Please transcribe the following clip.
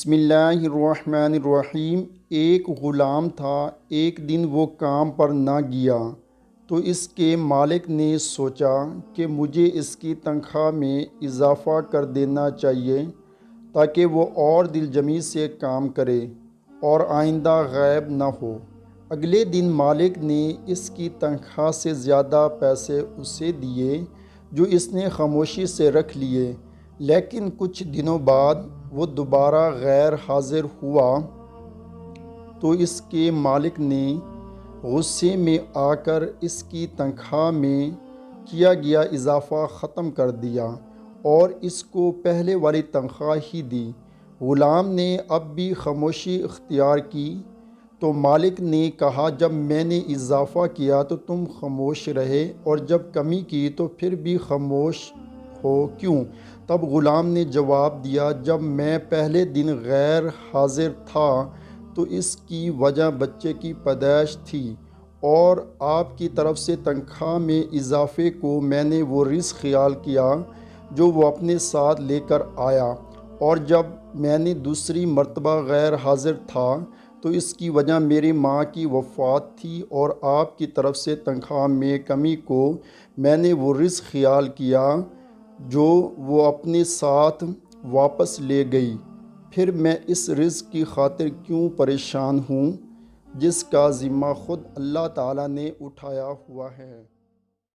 بسم اللہ الرحمن الرحیم۔ ایک غلام تھا۔ ایک دن وہ کام پر نہ گیا تو اس کے مالک نے سوچا کہ مجھے اس کی تنخواہ میں اضافہ کر دینا چاہیے تاکہ وہ اور دل جمی سے کام کرے اور آئندہ غائب نہ ہو۔ اگلے دن مالک نے اس کی تنخواہ سے زیادہ پیسے اسے دیے جو اس نے خاموشی سے رکھ لیے، لیکن کچھ دنوں بعد وہ دوبارہ غیر حاضر ہوا تو اس کے مالک نے غصے میں آ کر اس کی تنخواہ میں کیا گیا اضافہ ختم کر دیا اور اس کو پہلے والی تنخواہ ہی دی۔ غلام نے اب بھی خاموشی اختیار کی تو مالک نے کہا، جب میں نے اضافہ کیا تو تم خاموش رہے اور جب کمی کی تو پھر بھی خاموش ہو کیوں؟ تب غلام نے جواب دیا، جب میں پہلے دن غیر حاضر تھا تو اس کی وجہ بچے کی پیدائش تھی اور آپ کی طرف سے تنخواہ میں اضافے کو میں نے وہ رزق خیال کیا جو وہ اپنے ساتھ لے کر آیا، اور جب میں نے دوسری مرتبہ غیر حاضر تھا تو اس کی وجہ میری ماں کی وفات تھی اور آپ کی طرف سے تنخواہ میں کمی کو میں نے وہ رزق خیال کیا جو وہ اپنے ساتھ واپس لے گئی۔ پھر میں اس رزق کی خاطر کیوں پریشان ہوں جس کا ذمہ خود اللہ تعالیٰ نے اٹھایا ہوا ہے۔